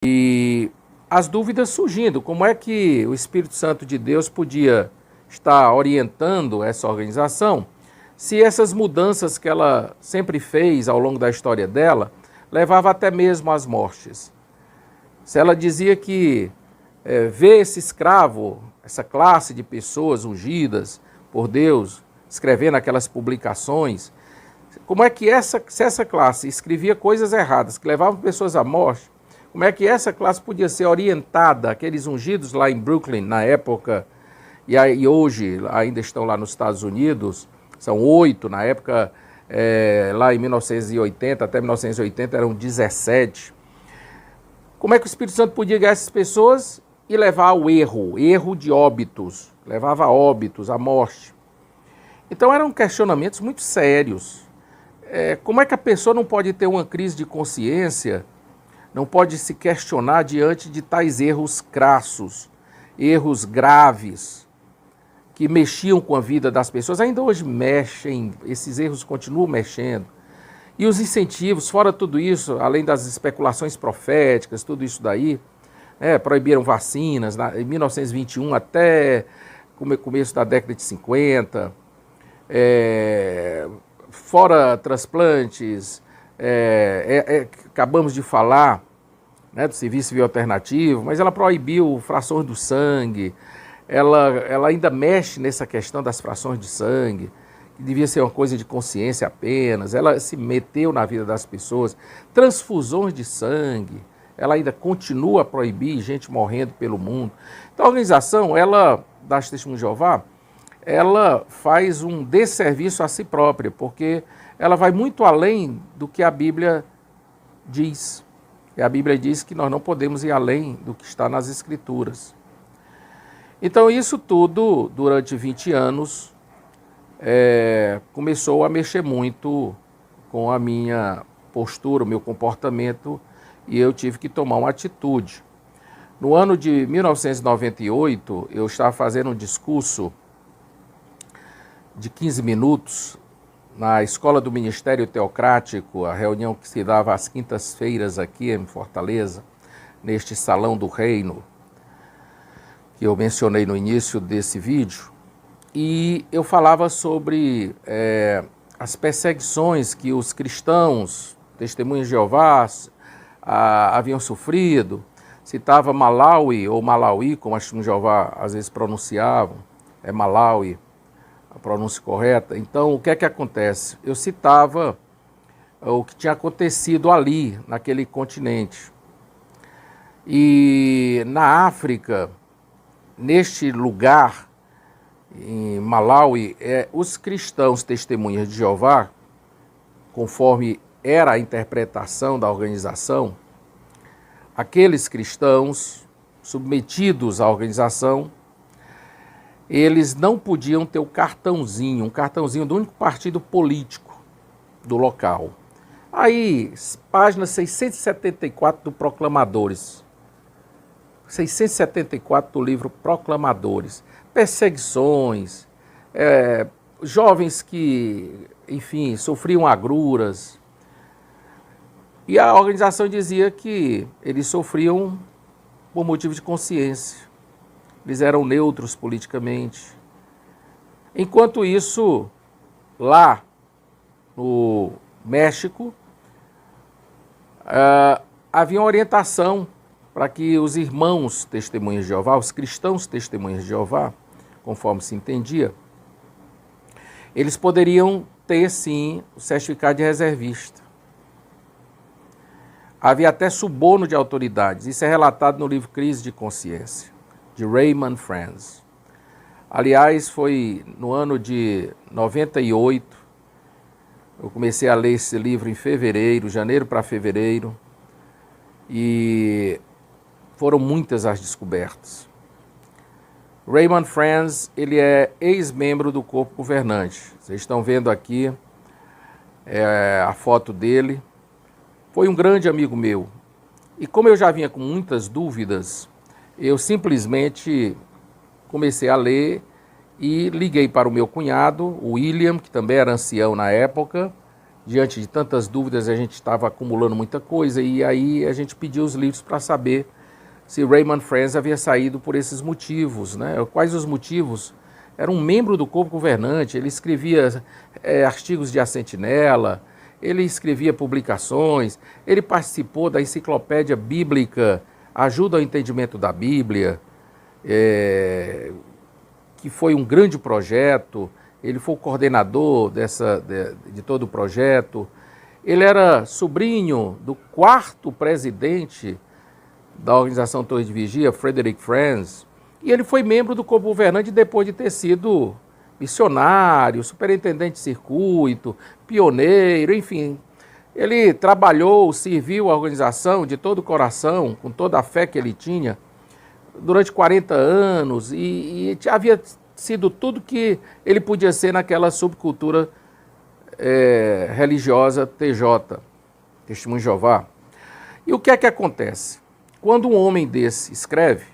E as dúvidas surgindo, como é que o Espírito Santo de Deus podia estar orientando essa organização se essas mudanças que ela sempre fez ao longo da história dela levava até mesmo às mortes. Se ela dizia que ver esse escravo, essa classe de pessoas ungidas por Deus, escrevendo aquelas publicações, como é que se essa classe escrevia coisas erradas, que levavam pessoas à morte, como é que essa classe podia ser orientada, aqueles ungidos lá em Brooklyn, na época, e hoje ainda estão lá nos Estados Unidos, são 8, na época, lá em 1980, até 1980 eram 17. Como é que o Espírito Santo podia guiar essas pessoas e levar ao erro de óbitos, levava a óbitos, à morte. Então eram questionamentos muito sérios. Como é que a pessoa não pode ter uma crise de consciência, não pode se questionar diante de tais erros crassos, erros graves, que mexiam com a vida das pessoas, ainda hoje mexem, esses erros continuam mexendo. E os incentivos, fora tudo isso, além das especulações proféticas, tudo isso daí, proibiram vacinas em 1921 até começo da década de 50, fora transplantes, acabamos de falar do serviço civil alternativo, mas ela proibiu frações do sangue, ela ainda mexe nessa questão das frações de sangue, que devia ser uma coisa de consciência apenas, ela se meteu na vida das pessoas, transfusões de sangue, ela ainda continua a proibir gente morrendo pelo mundo. Então a organização, das Testemunhas de Jeová, ela faz um desserviço a si própria, porque ela vai muito além do que a Bíblia diz. E a Bíblia diz que nós não podemos ir além do que está nas Escrituras. Então isso tudo, durante 20 anos, começou a mexer muito com a minha postura, o meu comportamento, e eu tive que tomar uma atitude. No ano de 1998, eu estava fazendo um discurso de 15 minutos na Escola do Ministério Teocrático, a reunião que se dava às quintas-feiras aqui em Fortaleza, neste Salão do Reino, que eu mencionei no início desse vídeo, e eu falava sobre as perseguições que os cristãos, Testemunhas de Jeová, haviam sofrido. Citava Malawi, ou Malawi, como as Testemunhas de Jeová às vezes pronunciavam, Malawi, a pronúncia correta. Então, o que é que acontece? Eu citava o que tinha acontecido ali, naquele continente. E na África, neste lugar, em Malawi, os cristãos Testemunhas de Jeová, conforme era a interpretação da organização, aqueles cristãos submetidos à organização, eles não podiam ter um cartãozinho do único partido político do local. Aí, página 674 do Proclamadores, 674 do livro Proclamadores, perseguições, jovens que, enfim, sofriam agruras. E a organização dizia que eles sofriam por motivo de consciência. Eles eram neutros politicamente. Enquanto isso, lá no México, havia uma orientação para que os irmãos Testemunhas de Jeová, os cristãos Testemunhas de Jeová, conforme se entendia, eles poderiam ter, sim, o certificado de reservista. Havia até suborno de autoridades. Isso é relatado no livro Crise de Consciência, de Raymond Friends. Aliás, foi no ano de 98, eu comecei a ler esse livro em fevereiro, janeiro para fevereiro, e foram muitas as descobertas. Raymond Friends, ele é ex-membro do corpo governante. Vocês estão vendo aqui a foto dele. Foi um grande amigo meu. E como eu já vinha com muitas dúvidas, eu simplesmente comecei a ler e liguei para o meu cunhado, o William, que também era ancião na época, diante de tantas dúvidas, a gente estava acumulando muita coisa, e aí a gente pediu os livros para saber se Raymond Friends havia saído por esses motivos, né? Quais os motivos? Era um membro do corpo governante, ele escrevia artigos de A Sentinela, ele escrevia publicações, ele participou da enciclopédia bíblica Ajuda ao Entendimento da Bíblia, que foi um grande projeto. Ele foi o coordenador de todo o projeto. Ele era sobrinho do 4º presidente da organização Torre de Vigia, Frederick Friends, e ele foi membro do corpo governante depois de ter sido missionário, superintendente de circuito, pioneiro, enfim. Ele trabalhou, serviu a organização de todo o coração, com toda a fé que ele tinha, durante 40 anos, e havia sido tudo que ele podia ser naquela subcultura religiosa TJ, Testemunho de Jeová. E o que é que acontece? Quando um homem desse escreve,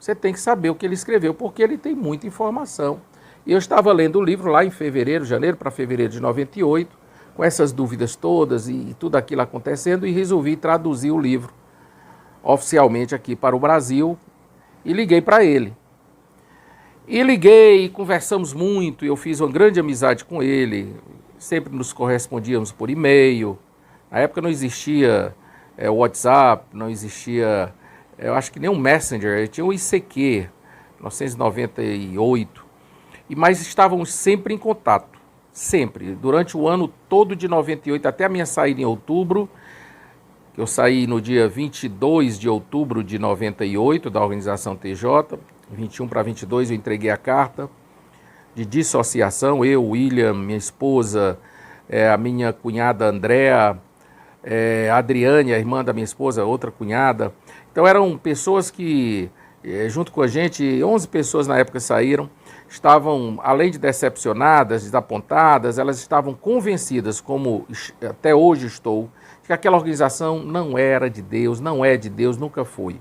você tem que saber o que ele escreveu, porque ele tem muita informação. E eu estava lendo o livro lá em janeiro para fevereiro de 98, com essas dúvidas todas e tudo aquilo acontecendo, e resolvi traduzir o livro oficialmente aqui para o Brasil, e liguei para ele. E liguei, conversamos muito, eu fiz uma grande amizade com ele, sempre nos correspondíamos por e-mail. Na época não existia WhatsApp, não existia, eu acho que nem um Messenger, tinha o ICQ, 1998, mas estávamos sempre em contato, sempre, durante o ano todo de 98, até a minha saída em outubro, que eu saí no dia 22 de outubro de 98, da organização TJ, 21 para 22 eu entreguei a carta de dissociação, eu, William, minha esposa, a minha cunhada Andréa, a Adriane, a irmã da minha esposa, outra cunhada. Então eram pessoas que, junto com a gente, 11 pessoas na época saíram, estavam, além de decepcionadas, desapontadas, elas estavam convencidas, como até hoje estou, que aquela organização não era de Deus, não é de Deus, nunca foi.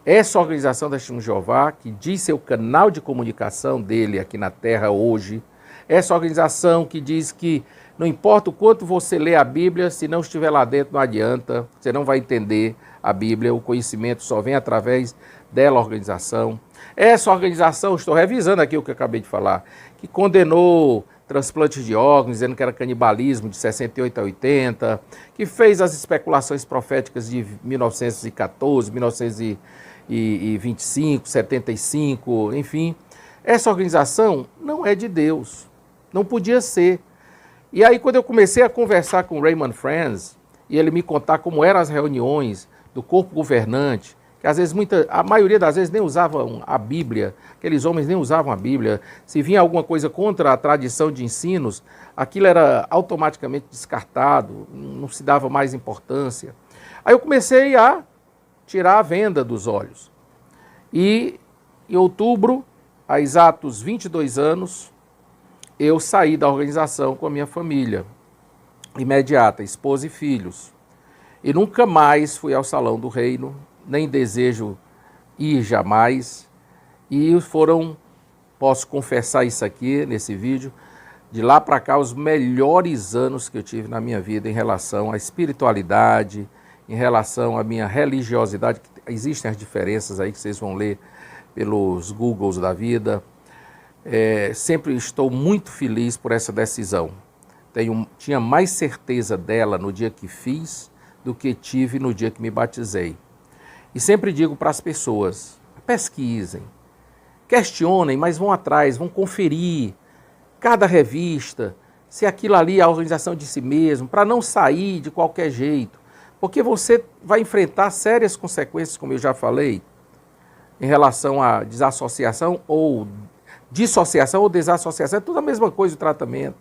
Essa organização da Testemunho de Jeová, que diz ser o canal de comunicação dele aqui na Terra hoje, essa organização que diz que não importa o quanto você lê a Bíblia, se não estiver lá dentro não adianta, você não vai entender a Bíblia, o conhecimento só vem através dela, organização. Essa organização, estou revisando aqui o que eu acabei de falar, que condenou transplantes de órgãos, dizendo que era canibalismo de 68 a 80, que fez as especulações proféticas de 1914, 1925, 75, enfim. Essa organização não é de Deus, não podia ser. E aí quando eu comecei a conversar com Raymond Friends, e ele me contar como eram as reuniões do corpo governante, que às vezes, a maioria das vezes nem usavam a Bíblia, aqueles homens nem usavam a Bíblia, se vinha alguma coisa contra a tradição de ensinos, aquilo era automaticamente descartado, não se dava mais importância. Aí eu comecei a tirar a venda dos olhos. E em outubro, há exatos 22 anos, eu saí da organização com a minha família imediata, esposa e filhos. E nunca mais fui ao Salão do Reino, nem desejo ir jamais. E foram, posso confessar isso aqui nesse vídeo, de lá para cá os melhores anos que eu tive na minha vida em relação à espiritualidade, em relação à minha religiosidade. Existem as diferenças aí que vocês vão ler pelos Googles da vida. Sempre estou muito feliz por essa decisão. Tinha mais certeza dela no dia que fiz do que tive no dia que me batizei. E sempre digo para as pessoas, pesquisem, questionem, mas vão atrás, vão conferir cada revista, se aquilo ali é a organização de si mesmo, para não sair de qualquer jeito, porque você vai enfrentar sérias consequências, como eu já falei, em relação à desassociação ou dissociação ou desassociação, é tudo a mesma coisa o tratamento.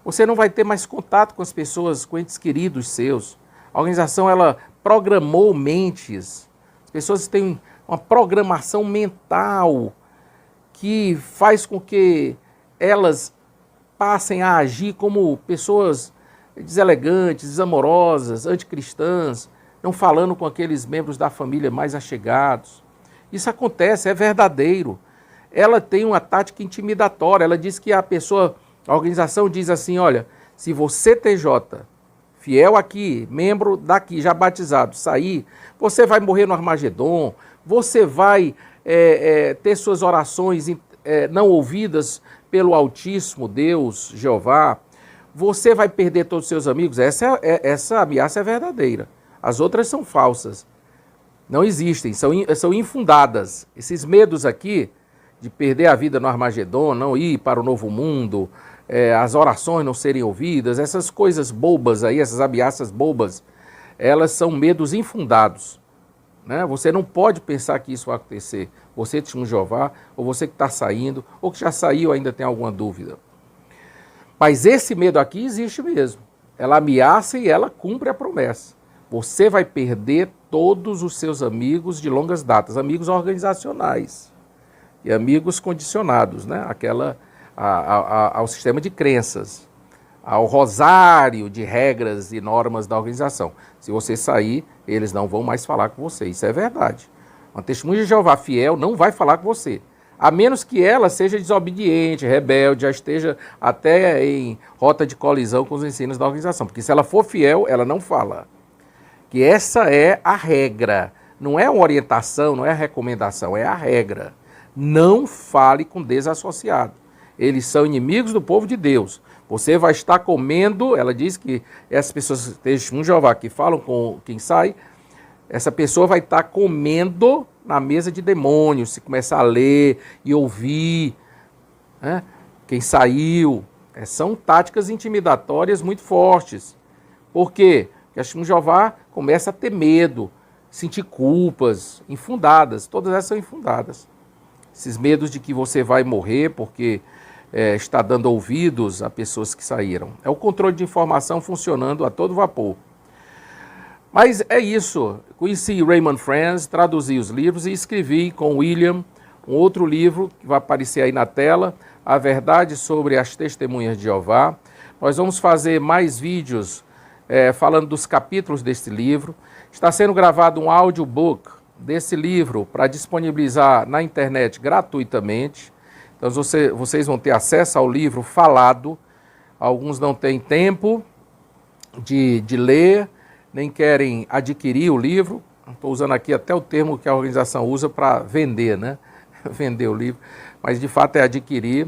Você não vai ter mais contato com as pessoas, com entes queridos seus. A organização, ela programou mentes. As pessoas têm uma programação mental que faz com que elas passem a agir como pessoas deselegantes, desamorosas, anticristãs, não falando com aqueles membros da família mais achegados. Isso acontece, é verdadeiro. Ela tem uma tática intimidatória, ela diz que a organização diz assim, olha, Se você, TJ, fiel aqui, membro daqui, já batizado, sair, você vai morrer no Armagedon, você vai ter suas orações não ouvidas pelo Altíssimo Deus, Jeová, você vai perder todos os seus amigos. Essa ameaça é verdadeira. As outras são falsas. Não existem, são infundadas. Esses medos aqui, de perder a vida no Armagedon, não ir para o novo mundo, as orações não serem ouvidas, essas coisas bobas aí, essas ameaças bobas, elas são medos infundados. Né? Você não pode pensar que isso vai acontecer. Você, testemunho de Jeová, ou você que está saindo, ou que já saiu ainda tem alguma dúvida. Mas esse medo aqui existe mesmo. Ela ameaça e ela cumpre a promessa. Você vai perder todos os seus amigos de longas datas, amigos organizacionais e amigos condicionados, né? Ao sistema de crenças, ao rosário de regras e normas da organização. Se você sair, eles não vão mais falar com você. Isso é verdade. Uma testemunha de Jeová fiel não vai falar com você, a menos que ela seja desobediente, rebelde, já esteja até em rota de colisão com os ensinos da organização. Porque se ela for fiel, ela não fala. Que essa é a regra. Não é uma orientação, não é a recomendação, é a regra. Não fale com desassociado. Eles são inimigos do povo de Deus. Você vai estar comendo, ela diz que essas pessoas, testemunho de Jeová, que falam com quem sai, essa pessoa vai estar comendo na mesa de demônios, se começar a ler e ouvir, né? Quem saiu. São táticas intimidatórias muito fortes. Por quê? Porque a testemunha de Jeová começa a ter medo, sentir culpas infundadas, todas essas são infundadas. Esses medos de que você vai morrer porque está dando ouvidos a pessoas que saíram. É o controle de informação funcionando a todo vapor. Mas é isso. Conheci Raymond Friends, traduzi os livros e escrevi com William um outro livro que vai aparecer aí na tela, A Verdade sobre as Testemunhas de Jeová. Nós vamos fazer mais vídeos falando dos capítulos desse livro. Está sendo gravado um audiobook desse livro para disponibilizar na internet gratuitamente. Então vocês vão ter acesso ao livro falado. Alguns não têm tempo de ler, nem querem adquirir o livro. Estou usando aqui até o termo que a organização usa para vender, né? Vender o livro. Mas de fato é adquirir,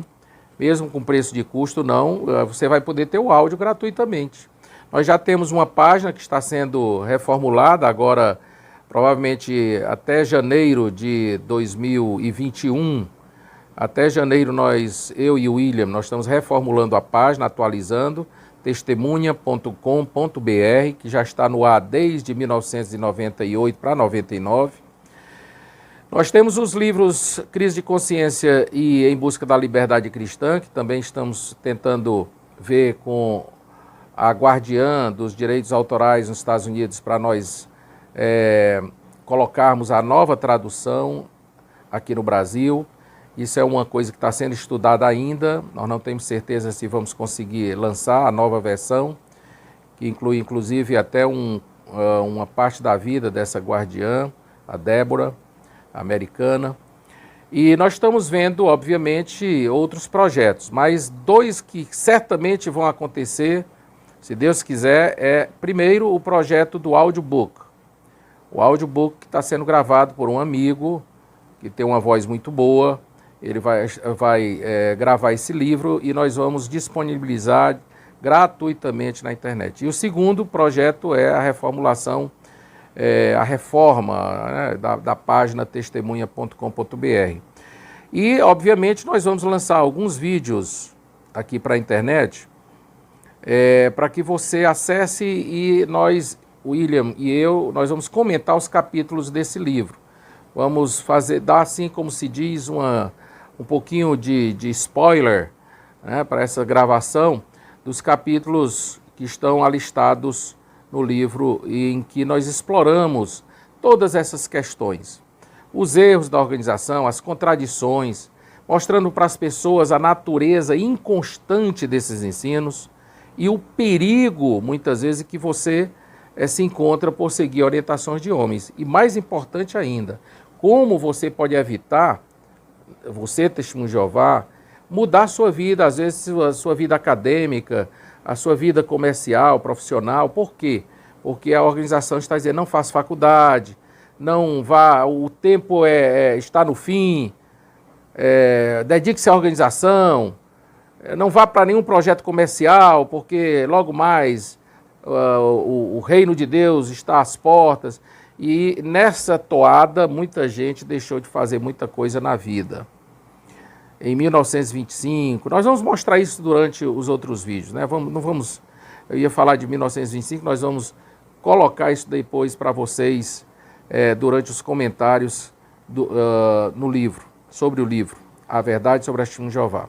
mesmo com preço de custo, não. Você vai poder ter o áudio gratuitamente. Nós já temos uma página que está sendo reformulada agora, provavelmente até janeiro de 2021. Até janeiro eu e o William, nós estamos reformulando a página, atualizando, testemunha.com.br, que já está no ar desde 1998 para 99. Nós temos os livros Crise de Consciência e Em Busca da Liberdade Cristã, que também estamos tentando ver com a guardiã dos direitos autorais nos Estados Unidos para nós colocarmos a nova tradução aqui no Brasil. Isso é uma coisa que está sendo estudada ainda, nós não temos certeza se vamos conseguir lançar a nova versão, que inclui inclusive até uma parte da vida dessa guardiã, a Débora, americana. E nós estamos vendo, obviamente, outros projetos, mas dois que certamente vão acontecer, se Deus quiser, primeiro o projeto do audiobook. O audiobook que está sendo gravado por um amigo, que tem uma voz muito boa. Ele vai gravar esse livro e nós vamos disponibilizar gratuitamente na internet. E o segundo projeto é a reformulação, a reforma, né, da página testemunha.com.br. E, obviamente, nós vamos lançar alguns vídeos aqui para a internet, para que você acesse e nós, William e eu, nós vamos comentar os capítulos desse livro. Vamos dar, assim como se diz, um pouquinho de spoiler, né, para essa gravação dos capítulos que estão alistados no livro e em que nós exploramos todas essas questões. Os erros da organização, as contradições, mostrando para as pessoas a natureza inconstante desses ensinos e o perigo, muitas vezes, que você se encontra por seguir orientações de homens. E mais importante ainda, como você pode evitar, você, testemunho de Jeová, mudar a sua vida, às vezes a sua vida acadêmica, a sua vida comercial, profissional. Por quê? Porque a organização está dizendo, não faça faculdade, não vá, o tempo está no fim, dedique-se à organização, não vá para nenhum projeto comercial, porque logo mais o reino de Deus está às portas. E nessa toada, muita gente deixou de fazer muita coisa na vida. Em 1925, nós vamos mostrar isso durante os outros vídeos, né? Eu ia falar de 1925, nós vamos colocar isso depois para vocês durante os comentários no livro, sobre o livro, A Verdade sobre a Testemunha de Jeová.